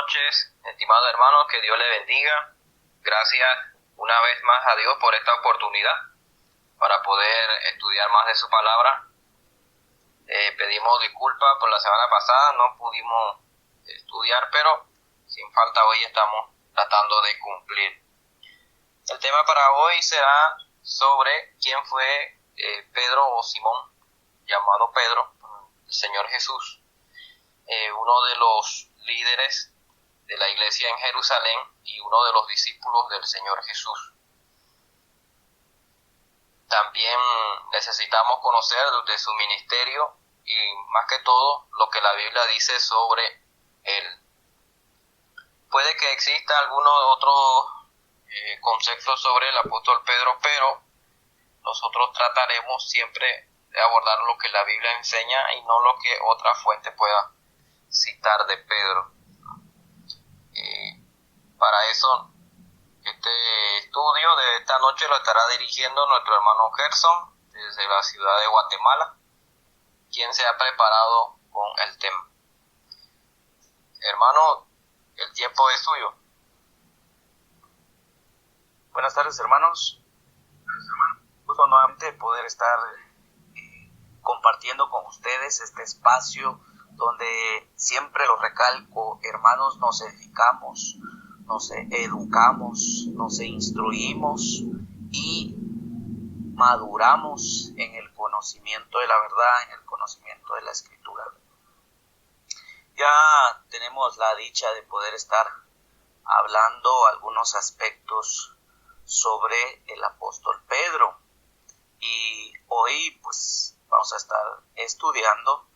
noches, estimados hermanos, que Dios les bendiga. Gracias una vez más a Dios por esta oportunidad para poder estudiar más de su palabra. Pedimos disculpas por la semana pasada, no pudimos estudiar, pero sin falta hoy estamos tratando de cumplir. El tema para hoy será sobre quién fue Pedro o Simón, llamado Pedro, el Señor Jesús, uno de los líderes de la iglesia en Jerusalén y uno de los discípulos del Señor Jesús. También necesitamos conocer de su ministerio y más que todo lo que la Biblia dice sobre él. Puede que exista alguno otro concepto sobre el apóstol Pedro, pero nosotros trataremos siempre de abordar lo que la Biblia enseña y no lo que otra fuente pueda citar de Pedro. Para eso, este estudio de esta noche lo estará dirigiendo nuestro hermano Gerson desde la ciudad de Guatemala, quien se ha preparado con el tema. Hermano, el tiempo es suyo. Buenas tardes, hermanos. Gusto nuevamente poder estar compartiendo con ustedes este espacio donde siempre lo recalco, hermanos, nos edificamos, nos educamos, nos instruimos y maduramos en el conocimiento de la verdad, en el conocimiento de la Escritura. Ya tenemos la dicha de poder estar hablando algunos aspectos sobre el apóstol Pedro y hoy pues vamos a estar estudiando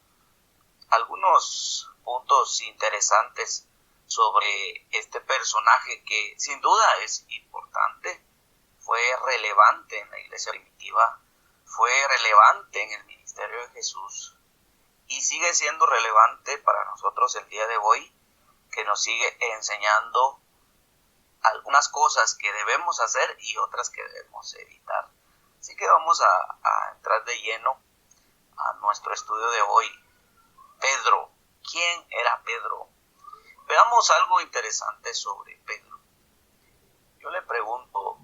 algunos puntos interesantes sobre este personaje que sin duda es importante, fue relevante en la iglesia primitiva, fue relevante en el ministerio de Jesús y sigue siendo relevante para nosotros el día de hoy, que nos sigue enseñando algunas cosas que debemos hacer y otras que debemos evitar. Así que vamos a entrar de lleno a nuestro estudio de hoy. Pedro, ¿quién era Pedro? Veamos algo interesante sobre Pedro. Yo le pregunto,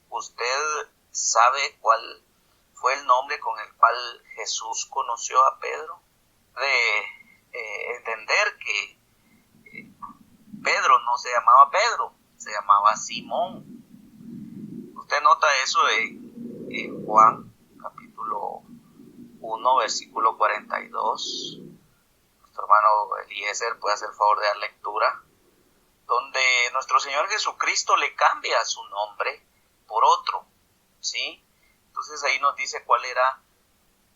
¿usted sabe cuál fue el nombre con el cual Jesús conoció a Pedro? De entender que Pedro no se llamaba Pedro, se llamaba Simón. Usted nota eso en Juan capítulo 1, versículo 42. Nuestro hermano Eliezer puede hacer el favor de dar lectura, donde nuestro Señor Jesucristo le cambia su nombre por otro, ¿sí? Entonces ahí nos dice cuál era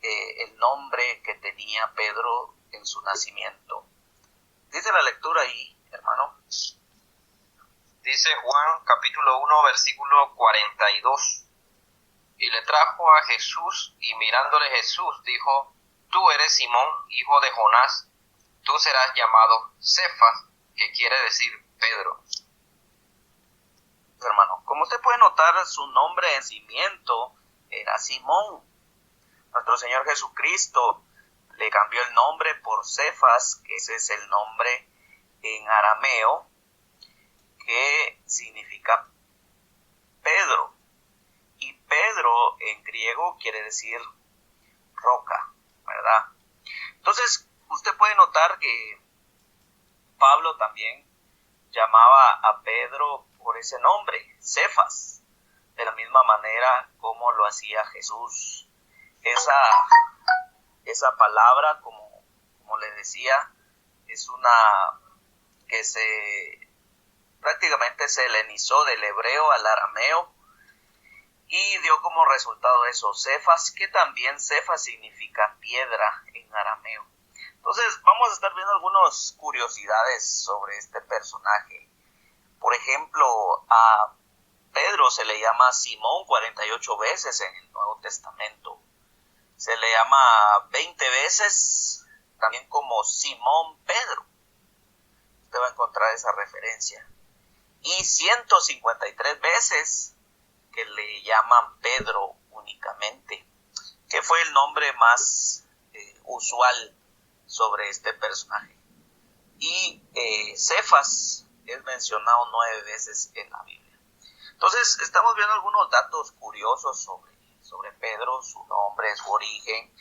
el nombre que tenía Pedro en su nacimiento. Dice la lectura ahí, hermano. Dice Juan capítulo 1, versículo 42. Y le trajo a Jesús, y mirándole Jesús dijo: Tú eres Simón, hijo de Jonás, tú serás llamado Cefas, que quiere decir Pedro. Hermano, como usted puede notar, su nombre de nacimiento era Simón. Nuestro Señor Jesucristo le cambió el nombre por Cefas, que ese es el nombre en arameo, que significa Pedro. Y Pedro en griego quiere decir roca, ¿verdad? Entonces, usted puede notar que Pablo también llamaba a Pedro por ese nombre, Cefas, de la misma manera como lo hacía Jesús. Esa palabra, como les decía, es una que prácticamente se helenizó del hebreo al arameo y dio como resultado eso, Cefas, que también Cefas significa piedra en arameo. Entonces vamos a estar viendo algunas curiosidades sobre este personaje. Por ejemplo, a Pedro se le llama Simón 48 veces en el Nuevo Testamento. Se le llama 20 veces también como Simón Pedro. Usted va a encontrar esa referencia. Y 153 veces que le llaman Pedro únicamente, que fue el nombre más usual sobre este personaje. y Cefas es mencionado 9 veces en la Biblia. Entonces estamos viendo algunos datos curiosos sobre Pedro, su nombre, su origen,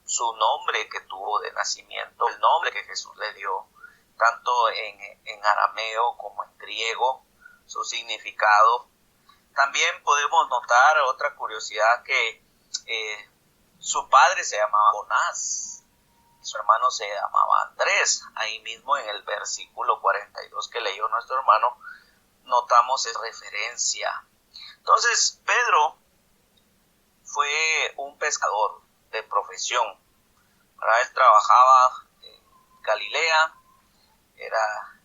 su nombre que tuvo de nacimiento, el nombre que Jesús le dio, tanto en arameo como en griego, su significado. También podemos notar otra curiosidad que su padre se llamaba Jonás, su hermano se llamaba Andrés. Ahí mismo en el versículo 42 que leyó nuestro hermano, notamos esa referencia. Entonces, Pedro fue un pescador de profesión. Él trabajaba en Galilea, era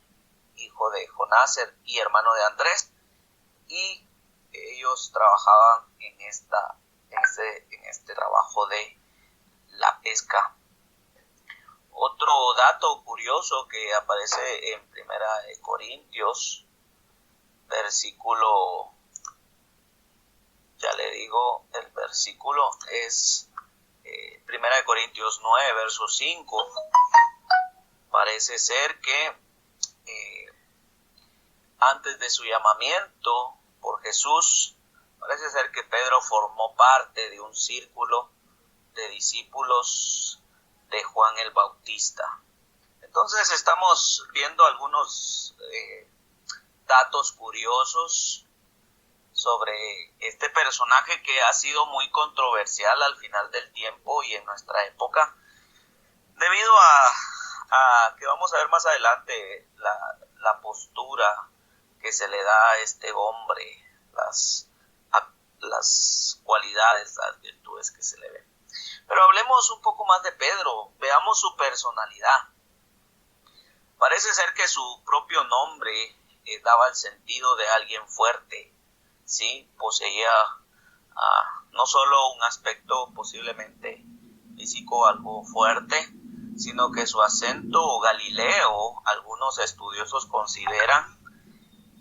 hijo de Jonás y hermano de Andrés, y ellos trabajaban en este trabajo de la pesca. Otro dato curioso que aparece en Primera de Corintios, versículo, ya le digo, el versículo es Primera de Corintios 9, verso 5. Parece ser que antes de su llamamiento por Jesús, parece ser que Pedro formó parte de un círculo de discípulos de Juan el Bautista. Entonces estamos viendo algunos datos curiosos sobre este personaje que ha sido muy controversial al final del tiempo y en nuestra época, debido a que vamos a ver más adelante la postura que se le da a este hombre, las cualidades, las virtudes que se le ven. Pero hablemos un poco más de Pedro, veamos su personalidad. Parece ser que su propio nombre daba el sentido de alguien fuerte, ¿sí? Poseía no solo un aspecto posiblemente físico algo fuerte, sino que su acento galileo, algunos estudiosos consideran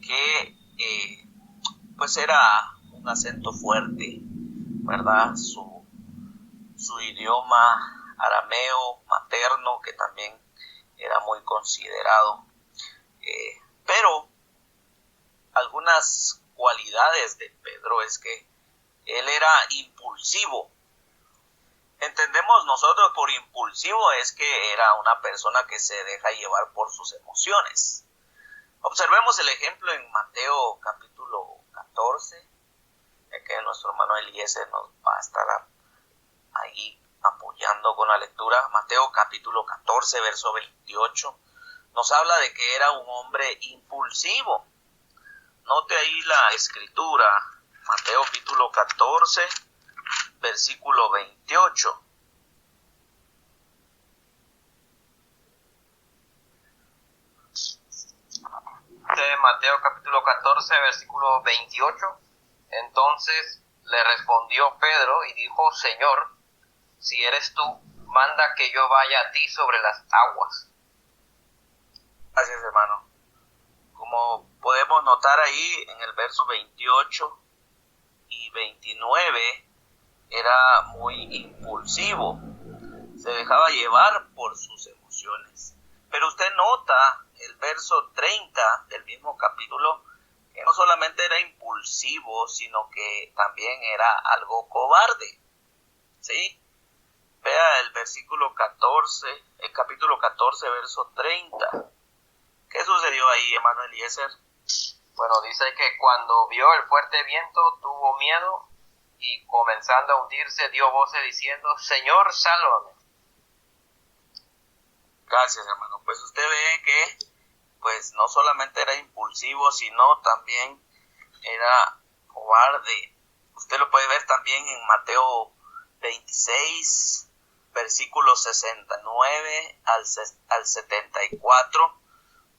que pues era un acento fuerte, ¿verdad? Su idioma arameo materno, que también era muy considerado. Pero algunas cualidades de Pedro es que él era impulsivo. Entendemos nosotros por impulsivo es que era una persona que se deja llevar por sus emociones. Observemos el ejemplo en Mateo capítulo 14, que nuestro hermano Eliezer nos va a estar ahí apoyando con la lectura. Mateo capítulo 14, verso 28, nos habla de que era un hombre impulsivo. Note ahí la escritura, Mateo capítulo 14, versículo 28. De Mateo capítulo 14, versículo 28. Entonces le respondió Pedro y dijo: Señor, si eres tú, manda que yo vaya a ti sobre las aguas. Gracias, hermano. Como podemos notar ahí en el verso 28 y 29, era muy impulsivo, se dejaba llevar por sus emociones. Pero usted nota el verso 30 del mismo capítulo, que no solamente era impulsivo, sino que también era algo cobarde, ¿sí? Vea el versículo 14, el capítulo 14, verso 30. ¿Qué sucedió ahí, hermano Eliezer? Bueno, dice que cuando vio el fuerte viento tuvo miedo y comenzando a hundirse dio voces diciendo: Señor, sálvame. Gracias, hermano. Pues usted ve que pues no solamente era impulsivo, sino también era cobarde. Usted lo puede ver también en Mateo 26, versículos 69 al 74,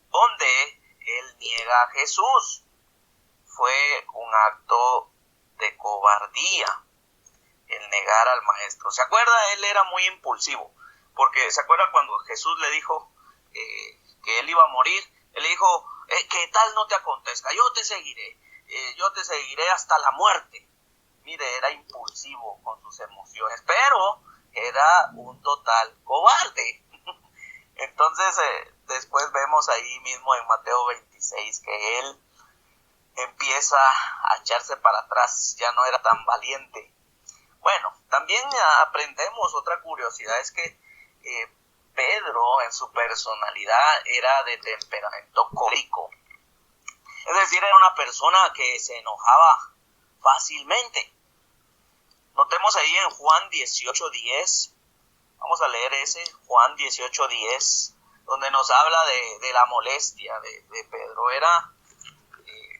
donde él niega a Jesús. Fue un acto de cobardía el negar al maestro. ¿Se acuerda? Él era muy impulsivo, porque ¿se acuerda cuando Jesús le dijo que él iba a morir? Él le dijo: que tal no te acontezca, yo te seguiré hasta la muerte. Mire, era impulsivo con sus emociones, pero era un total cobarde. Entonces, después vemos ahí mismo en Mateo 26 que él empieza a echarse para atrás, ya no era tan valiente. Bueno, también aprendemos otra curiosidad, es que Pedro en su personalidad era de temperamento colérico. Es decir, era una persona que se enojaba fácilmente. Notemos ahí en Juan 18:10, vamos a leer ese, Juan 18:10, donde nos habla de la molestia de Pedro. Era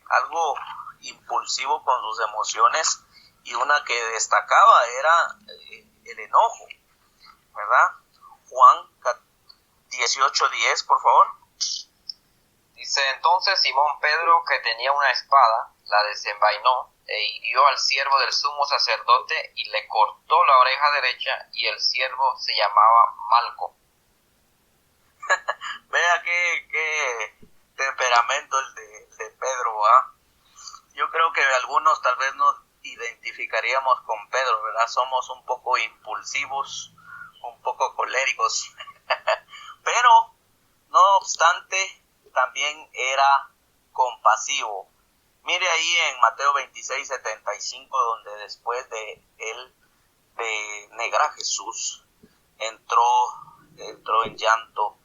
algo impulsivo con sus emociones, y una que destacaba era el enojo, ¿verdad? Juan 18:10, por favor. Dice: entonces Simón Pedro, que tenía una espada, la desenvainó e hirió al siervo del sumo sacerdote y le cortó la oreja derecha, y el siervo se llamaba Malco. Vea qué temperamento el de Pedro, ¿verdad? Yo creo que algunos tal vez nos identificaríamos con Pedro, ¿verdad? Somos un poco impulsivos, un poco coléricos, pero no obstante también era compasivo. Mire ahí en Mateo 26:75, donde después de él de negar a Jesús, entró en llanto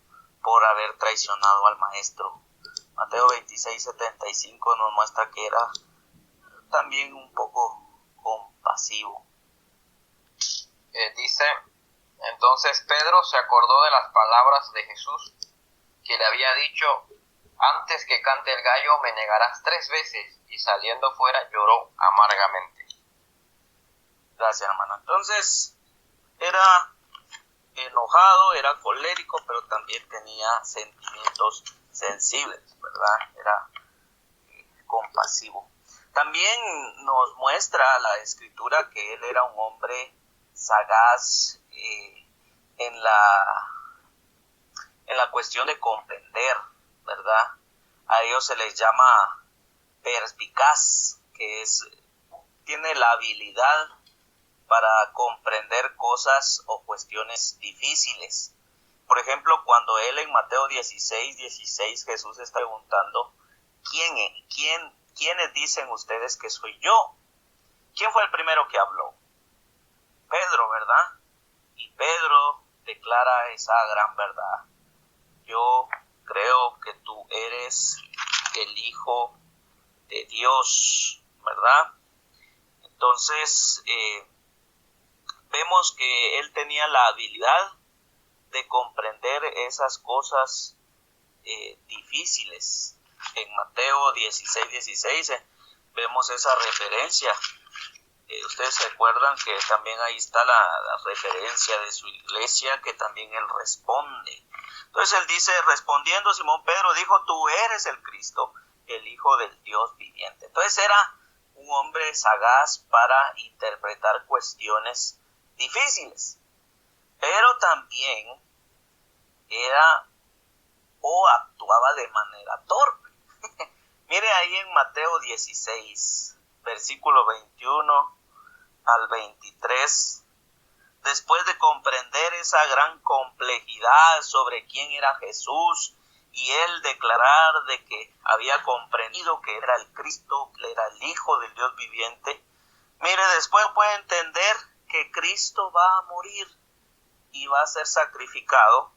por haber traicionado al maestro. Mateo 26:75 nos muestra que era también un poco compasivo. Dice: entonces Pedro se acordó de las palabras de Jesús, que le había dicho: antes que cante el gallo me negarás 3 veces, y saliendo fuera lloró amargamente. Gracias, hermano. Entonces era enojado, era colérico, pero también tenía sentimientos sensibles, ¿verdad? Era compasivo. También nos muestra la Escritura que él era un hombre sagaz en la cuestión de comprender, ¿verdad? A ellos se les llama perspicaz, que tiene la habilidad para comprender cosas o cuestiones difíciles. Por ejemplo, cuando él en Mateo 16:16 Jesús está preguntando: ¿quiénes dicen ustedes que soy yo? ¿Quién fue el primero que habló? Pedro, ¿verdad? Y Pedro declara esa gran verdad: yo creo que tú eres el Hijo de Dios, ¿verdad? Entonces, vemos que él tenía la habilidad de comprender esas cosas difíciles. En Mateo 16:16 vemos esa referencia. Ustedes se acuerdan que también ahí está la referencia de su iglesia, que también él responde. Entonces él dice: respondiendo Simón Pedro dijo: tú eres el Cristo, el Hijo del Dios viviente. Entonces era un hombre sagaz para interpretar cuestiones difíciles, pero también actuaba de manera torpe. Mire ahí en Mateo 16, versículo 21 al 23, después de comprender esa gran complejidad sobre quién era Jesús, y él declarar de que había comprendido que era el Cristo, que era el Hijo del Dios viviente, mire, después puede entender que Cristo va a morir y va a ser sacrificado,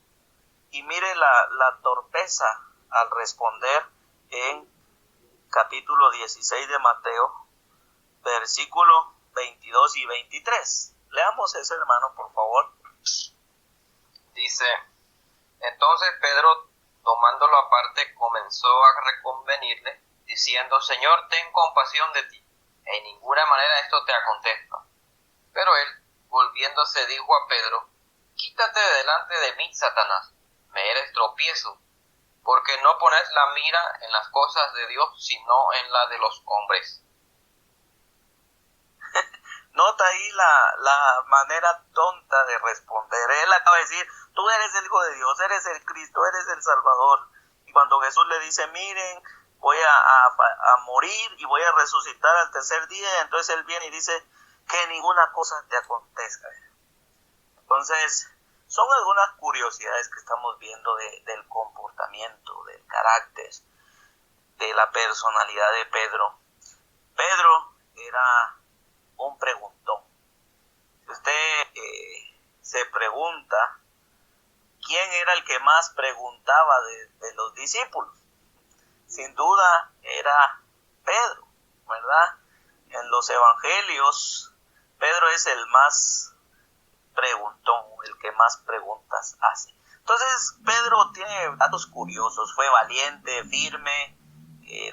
y mire la torpeza al responder en capítulo 16 de Mateo, versículo 22 y 23. Leamos ese, hermano, por favor. Dice: entonces Pedro, tomándolo aparte, comenzó a reconvenirle, diciendo: Señor, ten compasión de ti, en ninguna manera esto te acontezca. Pero él, volviéndose, dijo a Pedro: quítate de delante de mí, Satanás, me eres tropiezo, porque no pones la mira en las cosas de Dios, sino en la de los hombres. Nota ahí la manera tonta de responder. Él acaba de decir: tú eres el Hijo de Dios, eres el Cristo, eres el Salvador. Y cuando Jesús le dice: miren, voy a morir y voy a resucitar al tercer día, entonces él viene y dice: que ninguna cosa te acontezca. Entonces son algunas curiosidades que estamos viendo del comportamiento, del carácter, de la personalidad de Pedro. Pedro era un preguntón. Si usted se pregunta, ¿quién era el que más preguntaba de los discípulos? Sin duda era Pedro, ¿verdad? En los evangelios, Pedro es el más preguntón, el que más preguntas hace. Entonces, Pedro tiene datos curiosos, fue valiente, firme,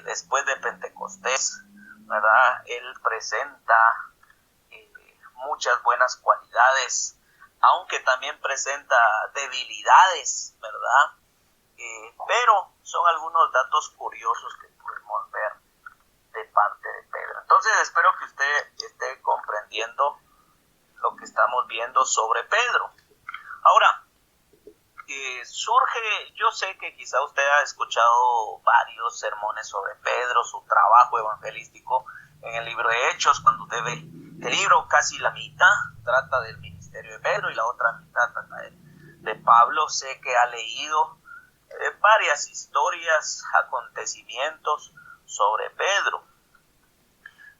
después de Pentecostés, ¿verdad? Él presenta muchas buenas cualidades, aunque también presenta debilidades, ¿verdad? Pero son algunos datos curiosos que podemos ver de parte de Pedro. Entonces espero que usted esté comprendiendo lo que estamos viendo sobre Pedro. Ahora, surge, yo sé que quizá usted ha escuchado varios sermones sobre Pedro, su trabajo evangelístico en el libro de Hechos, cuando usted ve el libro, casi la mitad trata del ministerio de Pedro y la otra mitad trata de Pablo. Sé que ha leído varias historias, acontecimientos sobre Pedro,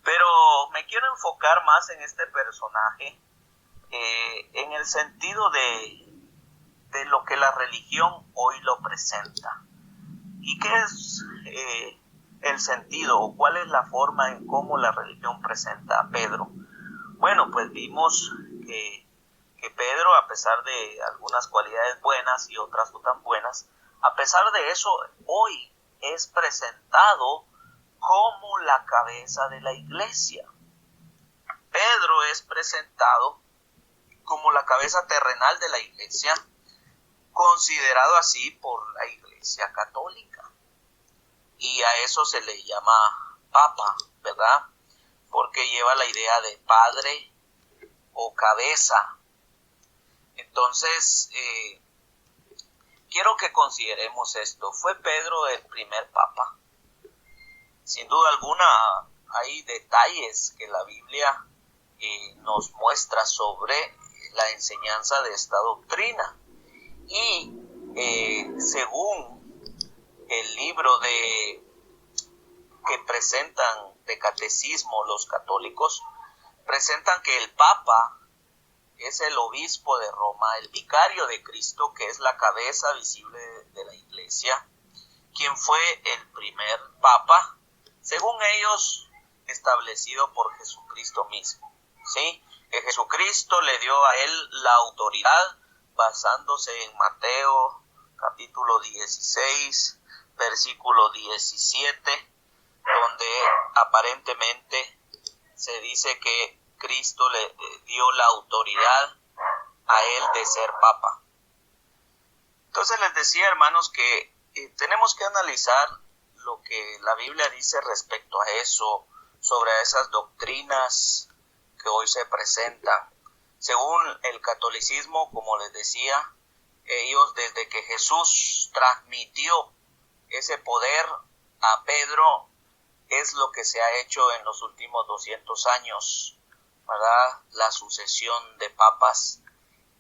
pero me quiero enfocar más en este personaje, en el sentido de lo que la religión hoy lo presenta. ¿Y qué es el sentido o cuál es la forma en cómo la religión presenta a Pedro? Bueno, pues vimos que Pedro, a pesar de algunas cualidades buenas y otras no tan buenas, a pesar de eso, hoy es presentado como la cabeza de la iglesia. Pedro es presentado como la cabeza terrenal de la iglesia, considerado así por la Iglesia Católica. Y a eso se le llama Papa, ¿verdad? Porque lleva la idea de padre o cabeza. Entonces, quiero que consideremos esto. ¿Fue Pedro el primer Papa? Sin duda alguna, hay detalles que la Biblia nos muestra sobre la enseñanza de esta doctrina. Y según el libro que presentan de catecismo los católicos, presentan que el Papa es el obispo de Roma, el vicario de Cristo, que es la cabeza visible de la iglesia, quien fue el primer Papa, según ellos, establecido por Jesucristo mismo, ¿sí? Que Jesucristo le dio a él la autoridad, basándose en Mateo capítulo 16, versículo 17, donde aparentemente se dice que Cristo le dio la autoridad a él de ser Papa. Entonces les decía, hermanos, que tenemos que analizar lo que la Biblia dice respecto a eso, sobre esas doctrinas que hoy se presentan. Según el catolicismo, como les decía, ellos desde que Jesús transmitió ese poder a Pedro, es lo que se ha hecho en los últimos 200 años, ¿verdad? La sucesión de papas.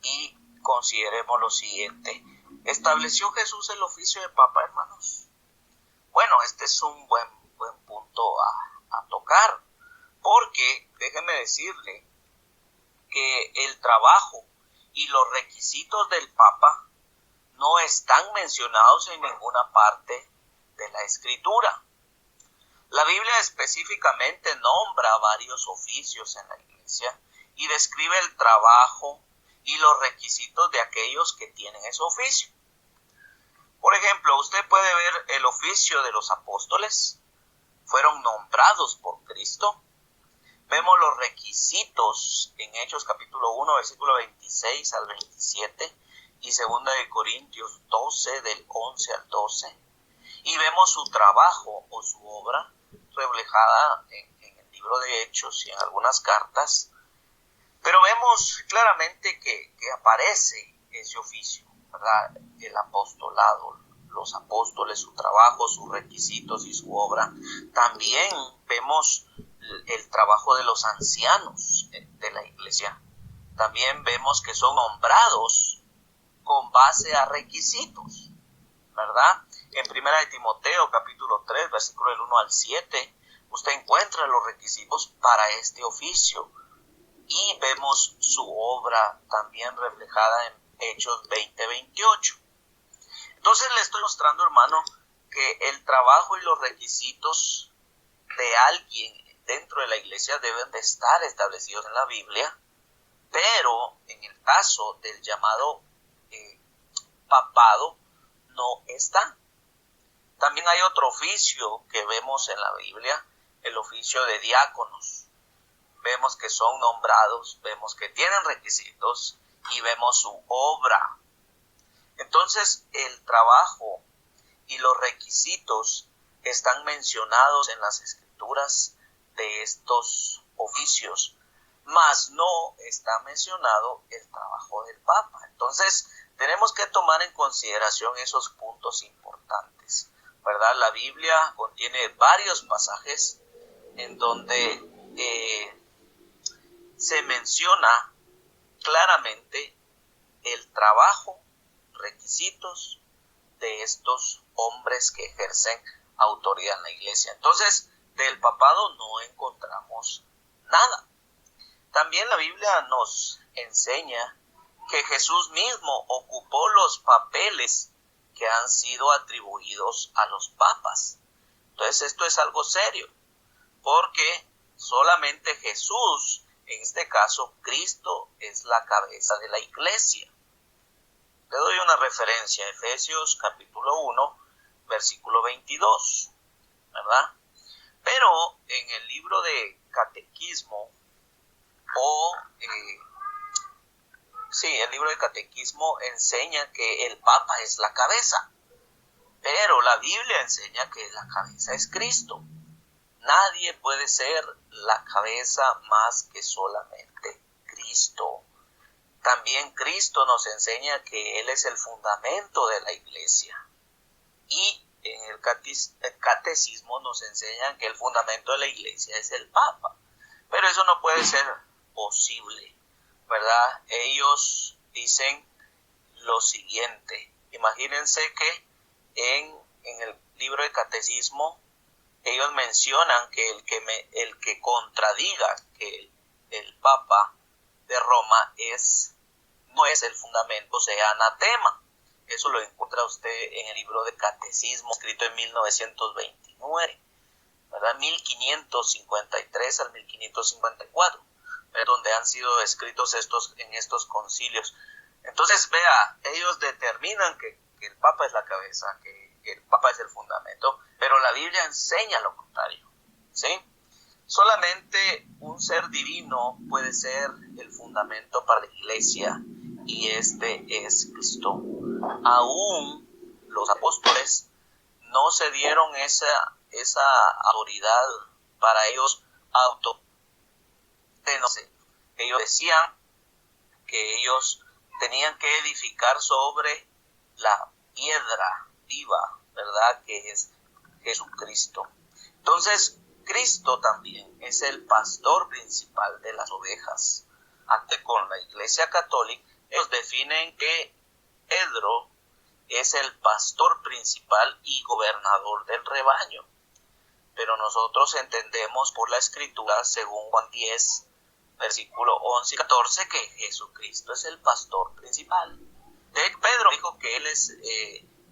Y consideremos lo siguiente: ¿estableció Jesús el oficio de papa, hermanos? Bueno, este es un buen punto a tocar, porque déjeme decirle que el trabajo y los requisitos del Papa no están mencionados en ninguna parte de la Escritura. La Biblia específicamente nombra varios oficios en la Iglesia y describe el trabajo y los requisitos de aquellos que tienen ese oficio. Por ejemplo, usted puede ver el oficio de los apóstoles, fueron nombrados por Cristo. Vemos los requisitos en Hechos capítulo 1, versículo 26 al 27 y 2 de Corintios 12, del 11 al 12. Y vemos su trabajo o su obra reflejada en el libro de Hechos y en algunas cartas. Pero vemos claramente que aparece ese oficio, ¿verdad? El apostolado, los apóstoles, su trabajo, sus requisitos y su obra. También vemos el trabajo de los ancianos de la iglesia. También vemos que son nombrados base a requisitos, ¿verdad? En 1 de Timoteo, capítulo 3, versículo del 1 al 7, usted encuentra los requisitos para este oficio y vemos su obra también reflejada en Hechos 20:28. Entonces le estoy mostrando, hermano, que el trabajo y los requisitos de alguien dentro de la iglesia deben de estar establecidos en la Biblia, pero en el caso del llamado papado no están. También hay otro oficio que vemos en la Biblia, el oficio de diáconos. Vemos que son nombrados, vemos que tienen requisitos y vemos su obra. Entonces, el trabajo y los requisitos están mencionados en las escrituras de estos oficios, mas no está mencionado el trabajo del Papa. Entonces, tenemos que tomar en consideración esos puntos importantes, ¿verdad? La Biblia contiene varios pasajes en donde se menciona claramente el trabajo, requisitos de estos hombres que ejercen autoridad en la iglesia. Entonces, del papado no encontramos nada. También la Biblia nos enseña que Jesús mismo ocupó los papeles que han sido atribuidos a los papas. Entonces, esto es algo serio, porque solamente Jesús, en este caso Cristo, es la cabeza de la iglesia. Le doy una referencia, Efesios capítulo 1, versículo 22, ¿verdad? Pero en el libro de catequismo, el libro de catequismo enseña que el Papa es la cabeza, pero la Biblia enseña que la cabeza es Cristo. Nadie puede ser la cabeza más que solamente Cristo. También Cristo nos enseña que Él es el fundamento de la iglesia. Y en el catecismo nos enseñan que el fundamento de la iglesia es el Papa. Pero eso no puede ser posible, ¿verdad? Ellos dicen lo siguiente. Imagínense que en el libro de catecismo ellos mencionan que el que contradiga que el Papa de Roma no es el fundamento, sea anatema. Eso lo encuentra usted en el libro de catecismo escrito en 1929, ¿verdad? 1553 al 1554, donde han sido escritos en estos concilios. Entonces, vea, ellos determinan que el Papa es la cabeza, que el Papa es el fundamento, pero la Biblia enseña lo contrario, ¿sí? Solamente un ser divino puede ser el fundamento para la iglesia, y este es Cristo. Aún los apóstoles no se dieron esa autoridad para ellos ellos decían que ellos tenían que edificar sobre la piedra viva, ¿verdad? Que es Jesucristo. Entonces, Cristo también es el pastor principal de las ovejas. Ante con la Iglesia Católica, ellos definen que Pedro es el pastor principal y gobernador del rebaño. Pero nosotros entendemos por la Escritura, según Juan 10, versículo 11 y 14, que Jesucristo es el pastor principal. Pedro dijo que él es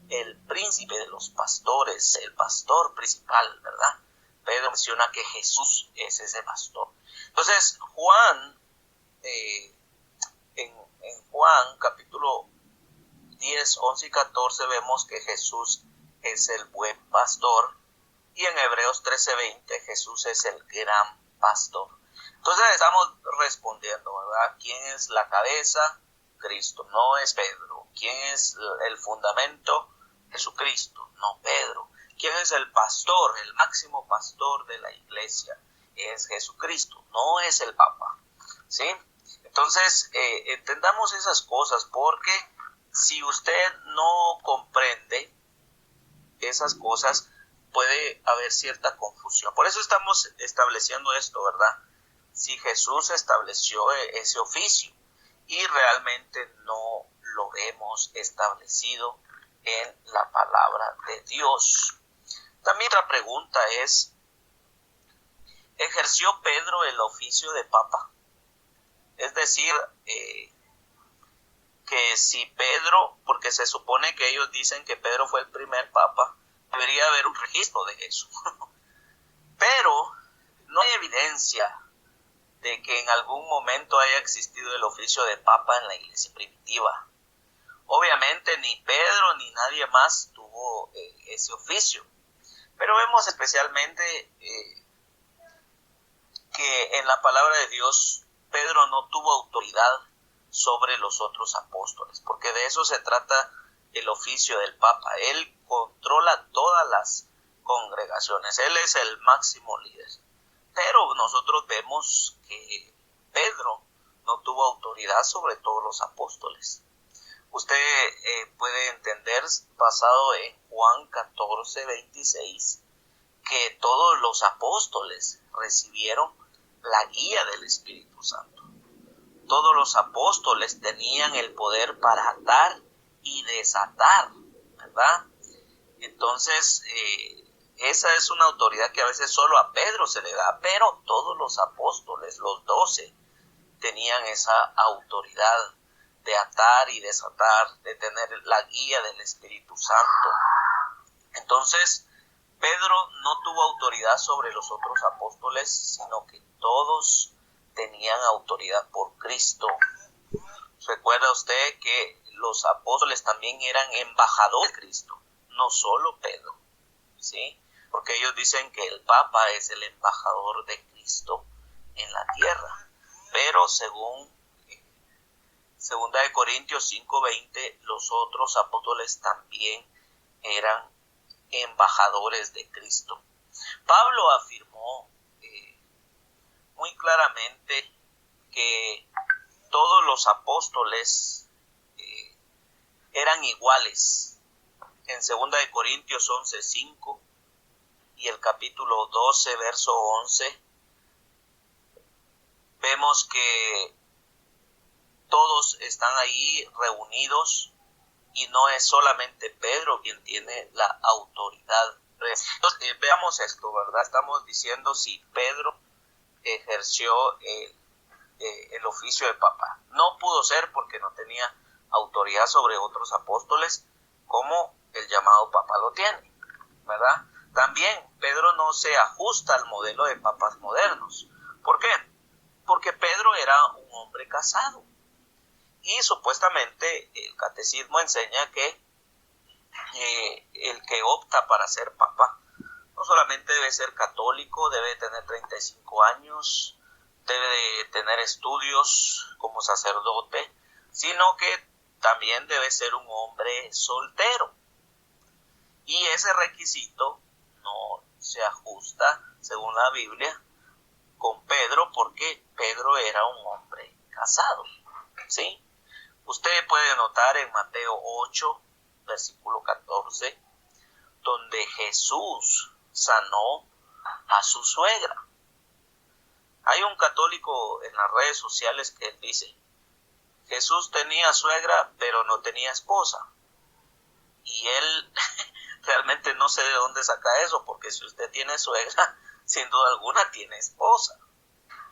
el príncipe de los pastores, el pastor principal, ¿verdad? Pedro menciona que Jesús es ese pastor. Entonces, Juan, en Juan capítulo 10, 11 y 14 vemos que Jesús es el buen pastor, y en Hebreos 13:20 Jesús es el gran pastor. Entonces estamos respondiendo, ¿verdad? ¿Quién es la cabeza? Cristo, no es Pedro. ¿Quién es el fundamento? Jesucristo, no Pedro. ¿Quién es el pastor, el máximo pastor de la iglesia? Es Jesucristo, no es el Papa, ¿sí? Entonces, entendamos esas cosas, porque si usted no comprende esas cosas, puede haber cierta confusión. Por eso estamos estableciendo esto, ¿verdad? Si Jesús estableció ese oficio y realmente no lo vemos hemos establecido en la palabra de Dios. También la pregunta es, ¿ejerció Pedro el oficio de papa? Es decir, que si Pedro, porque se supone que ellos dicen que Pedro fue el primer papa, debería haber un registro de eso. Pero no hay evidencia de que en algún momento haya existido el oficio de papa en la iglesia primitiva. Obviamente ni Pedro ni nadie más tuvo ese oficio. Pero vemos especialmente que en la palabra de Dios Pedro no tuvo autoridad sobre los otros apóstoles, porque de eso se trata el oficio del Papa. Él controla todas las congregaciones, él es el máximo líder. Pero nosotros vemos que Pedro no tuvo autoridad sobre todos los apóstoles. Usted puede entender, basado en Juan 14:26, que todos los apóstoles recibieron la guía del Espíritu Santo. Todos los apóstoles tenían el poder para atar y desatar, ¿verdad? Entonces, esa es una autoridad que a veces solo a Pedro se le da, pero todos los apóstoles, los 12, tenían esa autoridad de atar y desatar, de tener la guía del Espíritu Santo. Entonces, Pedro no tuvo autoridad sobre los otros apóstoles, sino que todos tenían autoridad por Cristo. Recuerda usted que los apóstoles también eran embajadores de Cristo, no solo Pedro, ¿sí? Porque ellos dicen que el Papa es el embajador de Cristo en la tierra. Pero según 2 Corintios 5:20, los otros apóstoles también eran embajadores de Cristo. Pablo afirmó muy claramente que todos los apóstoles eran iguales. En 2 Corintios 11:5 y el capítulo 12, verso 11, vemos que todos están ahí reunidos y no es solamente Pedro quien tiene la autoridad. Entonces, veamos esto, ¿verdad? Estamos diciendo si Pedro ejerció el oficio de papa. No pudo ser porque no tenía autoridad sobre otros apóstoles como el llamado papa lo tiene, ¿verdad? También Pedro no se ajusta al modelo de papas modernos. ¿Por qué? Porque Pedro era un hombre casado. Y supuestamente el catecismo enseña que el que opta para ser papa no solamente debe ser católico, debe tener 35 años, debe de tener estudios como sacerdote, sino que también debe ser un hombre soltero. Y ese requisito no se ajusta, según la Biblia, con Pedro, porque Pedro era un hombre casado, ¿sí? Usted puede notar en Mateo 8, versículo 14, donde Jesús sanó a su suegra. Hay un católico en las redes sociales que él dice, Jesús tenía suegra, pero no tenía esposa. Y él realmente no sé de dónde saca eso, porque si usted tiene suegra, sin duda alguna tiene esposa,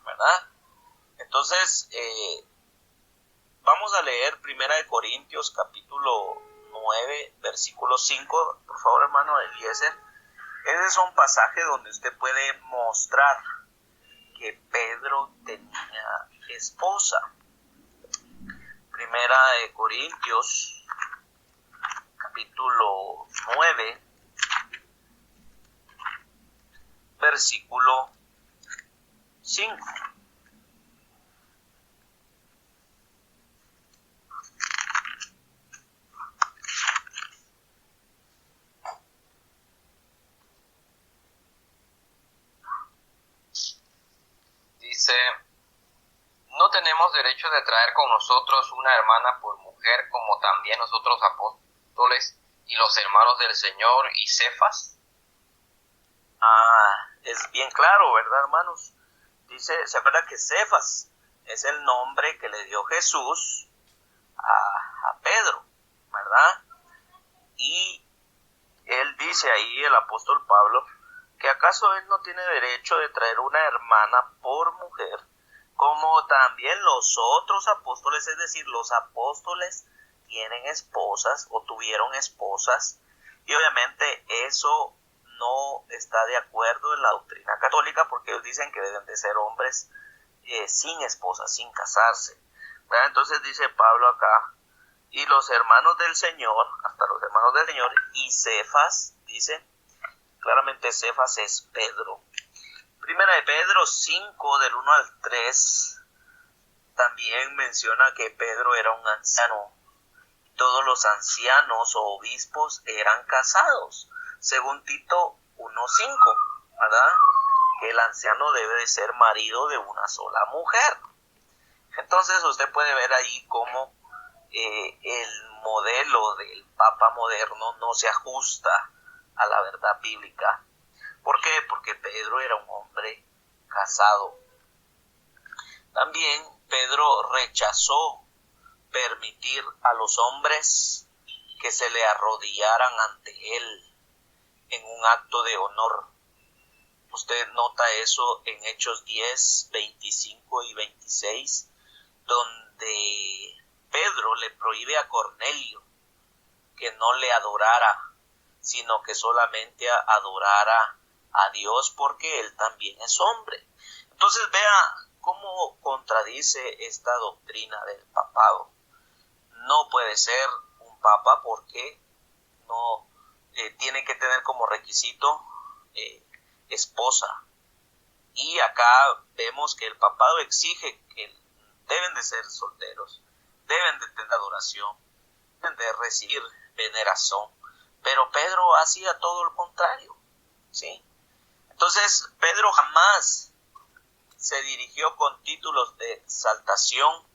¿verdad? Entonces, vamos a leer 1 Corintios capítulo 9, versículo 5, por favor, hermano Eliezer. Ese es un pasaje donde usted puede mostrar que Pedro tenía esposa. 1 Corintios capítulo 9, versículo 5. Dice, no tenemos derecho de traer con nosotros una hermana por mujer, como también nosotros apóstoles y los hermanos del Señor y Cefas. Es bien claro, ¿verdad, hermanos? Dice, se acuerda que Cefas es el nombre que le dio Jesús a Pedro. dice ahí el apóstol Pablo que acaso él no tiene derecho de traer una hermana por mujer, como también los otros apóstoles, es decir, los apóstoles tienen esposas o tuvieron esposas, y obviamente eso no está de acuerdo en la doctrina católica, porque ellos dicen que deben de ser hombres sin esposa, sin casarse, ¿verdad? Entonces dice Pablo acá, y los hermanos del Señor, hasta los hermanos del Señor, y Cefas, dice, claramente Cefas es Pedro. Primera de Pedro 5, del 1 al 3, también menciona que Pedro era un anciano. Todos los ancianos o obispos eran casados, según Tito 1:5, ¿verdad? Que el anciano debe de ser marido de una sola mujer. Entonces usted puede ver ahí cómo el modelo del Papa moderno no se ajusta a la verdad bíblica. ¿Por qué? Porque Pedro era un hombre casado. También Pedro rechazó permitir a los hombres que se le arrodillaran ante él en un acto de honor. Usted nota eso en Hechos 10, 25 y 26, donde Pedro le prohíbe a Cornelio que no le adorara, sino que solamente adorara a Dios, porque él también es hombre. Entonces vea cómo contradice esta doctrina del papado. No puede ser un papa porque no tiene que tener como requisito esposa. Y acá vemos que el papado exige que deben de ser solteros, deben de tener adoración, deben de recibir veneración. Pero Pedro hacía todo lo contrario, ¿sí? Entonces Pedro jamás se dirigió con títulos de exaltación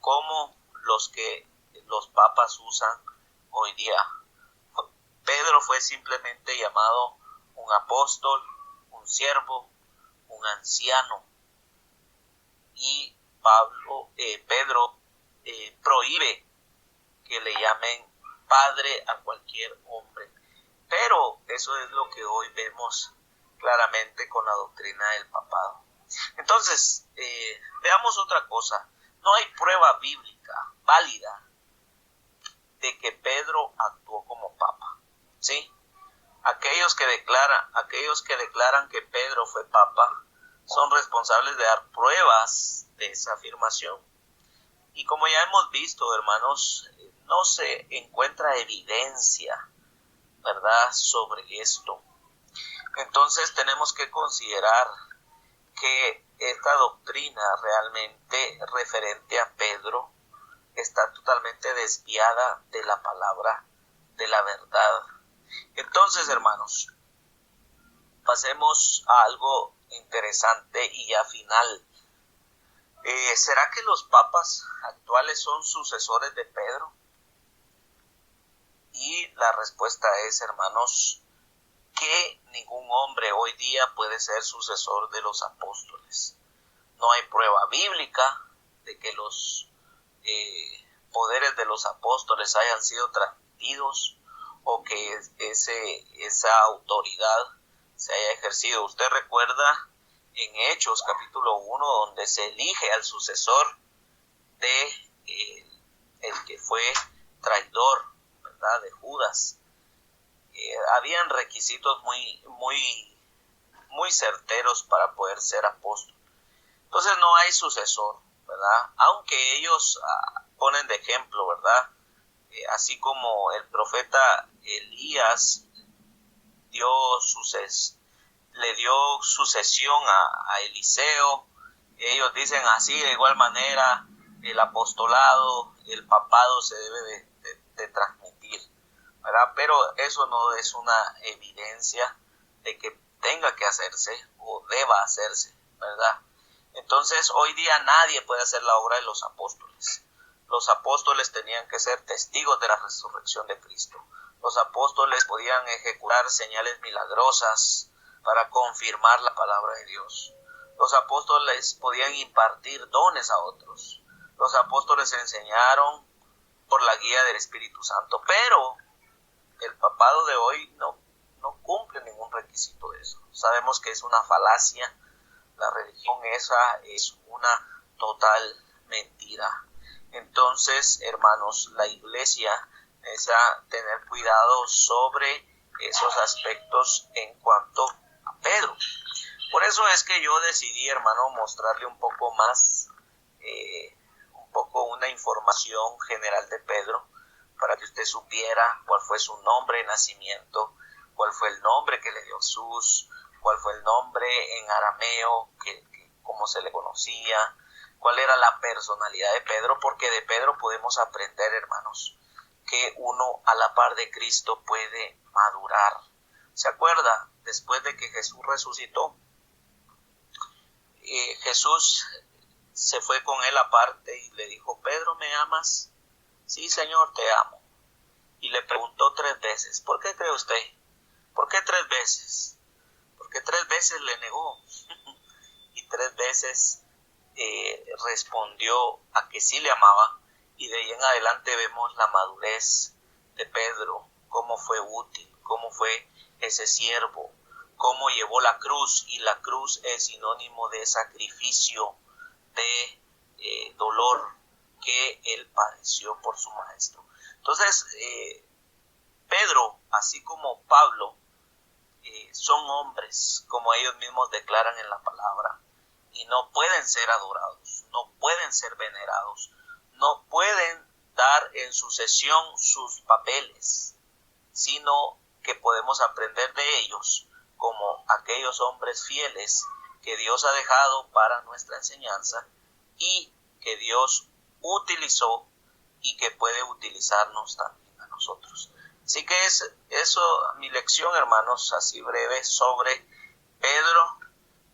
como los que los papas usan hoy día. Pedro fue simplemente llamado un apóstol, un siervo, un anciano. Y Pedro prohíbe que le llamen padre a cualquier hombre. Pero eso es lo que hoy vemos claramente con la doctrina del papado. Entonces, veamos otra cosa. No hay prueba bíblica válida de que Pedro actuó como papa, ¿sí? Aquellos que declaran que Pedro fue papa son responsables de dar pruebas de esa afirmación. Y como ya hemos visto, hermanos, no se encuentra evidencia, ¿verdad?, sobre esto. Entonces tenemos que considerar que esta doctrina realmente referente a Pedro está totalmente desviada de la palabra de la verdad. Entonces, hermanos, pasemos a algo interesante y ya final. ¿Será que los papas actuales son sucesores de Pedro? Y la respuesta es, hermanos, que ningún hombre hoy día puede ser sucesor de los apóstoles. No hay prueba bíblica de que los poderes de los apóstoles hayan sido transmitidos o que esa autoridad se haya ejercido. Usted recuerda en Hechos capítulo 1 donde se elige al sucesor de el que fue traidor, ¿verdad?, de Judas. Habían requisitos muy certeros para poder ser apóstol. Entonces no hay sucesor, ¿verdad? Aunque ellos ponen de ejemplo, ¿verdad? Así como el profeta Elías le dio sucesión a Eliseo, ellos dicen así, de igual manera el apostolado, el papado se debe de transmitir, ¿verdad? Pero eso no es una evidencia de que tenga que hacerse o deba hacerse, ¿verdad? Entonces hoy día nadie puede hacer la obra de los apóstoles. Los apóstoles tenían que ser testigos de la resurrección de Cristo. Los apóstoles podían ejecutar señales milagrosas para confirmar la palabra de Dios. Los apóstoles podían impartir dones a otros. Los apóstoles enseñaron por la guía del Espíritu Santo. Pero el papado de hoy no cumple ningún requisito de eso. Sabemos que es una falacia, la religión esa es una total mentira. Entonces, hermanos, la iglesia necesita tener cuidado sobre esos aspectos en cuanto a Pedro. Por eso es que yo decidí, hermano, mostrarle un poco más, una información general de Pedro, para que usted supiera cuál fue su nombre de nacimiento, cuál fue el nombre que le dio Jesús, cuál fue el nombre en arameo, cómo se le conocía, cuál era la personalidad de Pedro, porque de Pedro podemos aprender, hermanos, que uno a la par de Cristo puede madurar. ¿Se acuerda? Después de que Jesús resucitó, Jesús se fue con él aparte y le dijo: Pedro, ¿me amas? Sí, Señor, te amo. Y le preguntó 3 veces: ¿por qué cree usted? ¿Por qué 3 veces? Porque 3 veces le negó y 3 veces respondió a que sí le amaba. Y de ahí en adelante vemos la madurez de Pedro, cómo fue útil, cómo fue ese siervo, cómo llevó la cruz, y la cruz es sinónimo de sacrificio, de dolor que él padeció por su maestro. Entonces, Pedro, así como Pablo, son hombres, como ellos mismos declaran en la palabra, y no pueden ser adorados, no pueden ser venerados, no pueden dar en sucesión sus papeles, sino que podemos aprender de ellos como aquellos hombres fieles que Dios ha dejado para nuestra enseñanza y que Dios utilizó y que puede utilizarnos también a nosotros. Así que es eso mi lección, hermanos, así breve sobre Pedro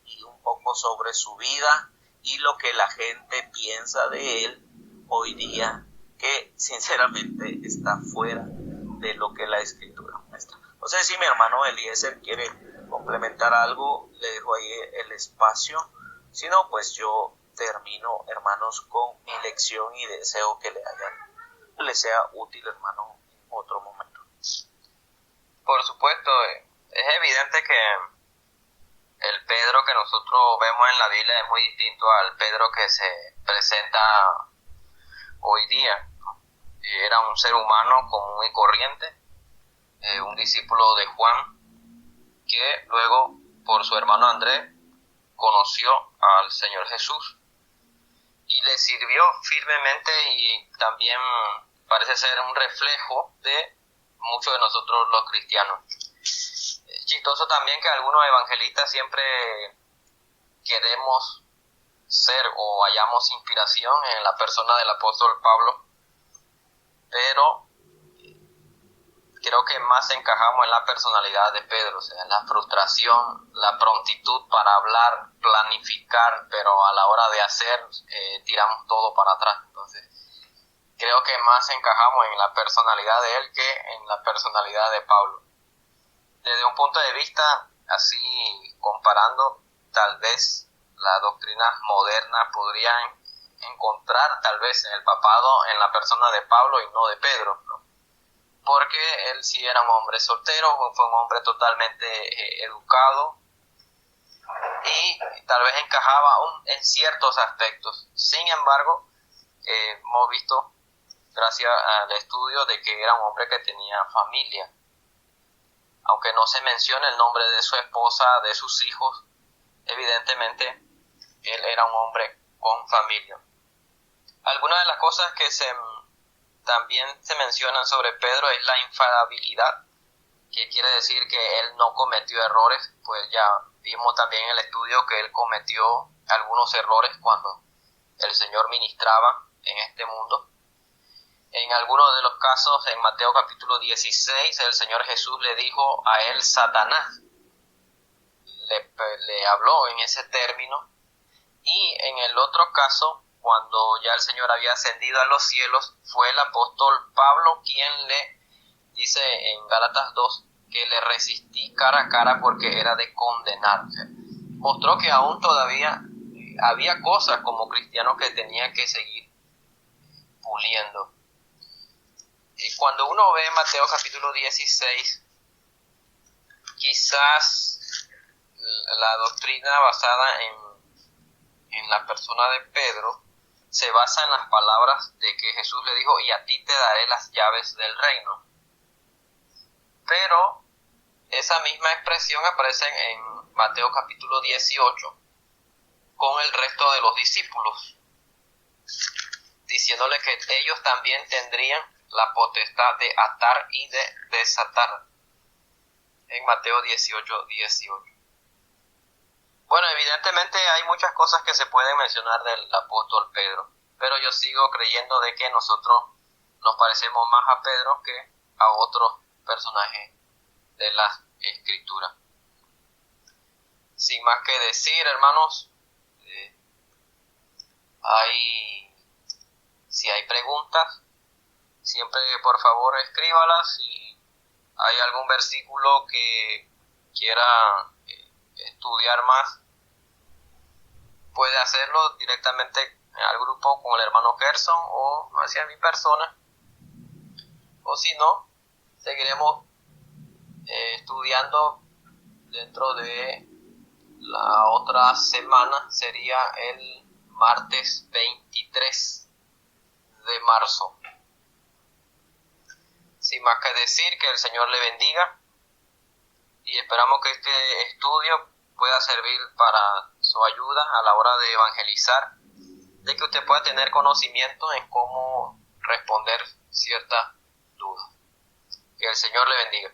y un poco sobre su vida y lo que la gente piensa de él hoy día, que sinceramente está fuera de lo que la Escritura muestra. No sé si mi hermano Eliezer quiere complementar algo, le dejo ahí el espacio. Si no, pues yo termino, hermanos, con mi lección y deseo que le sea útil, hermano, en otro momento. Por supuesto, es evidente que el Pedro que nosotros vemos en la Biblia es muy distinto al Pedro que se presenta hoy día. Era un ser humano común y corriente, un discípulo de Juan, que luego por su hermano Andrés conoció al Señor Jesús y le sirvió firmemente, y también parece ser un reflejo de muchos de nosotros los cristianos. Es chistoso también que algunos evangelistas siempre queremos ser o hallamos inspiración en la persona del apóstol Pablo, pero creo que más encajamos en la personalidad de Pedro, o sea, en la frustración, la prontitud para hablar, planificar, pero a la hora de hacer tiramos todo para atrás. Entonces, creo que más encajamos en la personalidad de él que en la personalidad de Pablo. Desde un punto de vista, así comparando, tal vez las doctrinas modernas podrían encontrar tal vez en el papado en la persona de Pablo y no de Pedro, ¿no? Porque él sí era un hombre soltero, fue un hombre totalmente educado y tal vez encajaba en ciertos aspectos. Sin embargo, hemos visto, gracias al estudio, de que era un hombre que tenía familia. Aunque no se menciona el nombre de su esposa, de sus hijos, evidentemente él era un hombre con familia. Algunas de las cosas que también se mencionan sobre Pedro es la infalibilidad, que quiere decir que él no cometió errores. Pues ya vimos también en el estudio que él cometió algunos errores cuando el Señor ministraba en este mundo. En algunos de los casos, en Mateo capítulo 16, el Señor Jesús le dijo a él Satanás, le habló en ese término. Y en el otro caso, cuando ya el Señor había ascendido a los cielos, fue el apóstol Pablo quien le dice en Gálatas 2 que le resistí cara a cara porque era de condenar. O sea, mostró que aún todavía había cosas como cristiano que tenía que seguir puliendo. Y cuando uno ve Mateo capítulo 16, quizás la doctrina basada en la persona de Pedro se basa en las palabras de que Jesús le dijo, y a ti te daré las llaves del reino. Pero esa misma expresión aparece en Mateo capítulo 18 con el resto de los discípulos, diciéndole que ellos también tendrían la potestad de atar y de desatar, en Mateo 18:18. Bueno, evidentemente hay muchas cosas que se pueden mencionar del apóstol Pedro, pero yo sigo creyendo de que nosotros nos parecemos más a Pedro que a otros personajes de la Escritura. Sin más que decir, hermanos, si hay preguntas, siempre por favor escríbalas. Si hay algún versículo que quiera estudiar más, puede hacerlo directamente al grupo con el hermano Gerson o hacia mi persona, o si no, seguiremos estudiando dentro de la otra semana. Sería el martes 23 de marzo. Sin más que decir, que el Señor le bendiga y esperamos que este estudio pueda servir para su ayuda a la hora de evangelizar, de que usted pueda tener conocimiento en cómo responder ciertas dudas. Que el Señor le bendiga.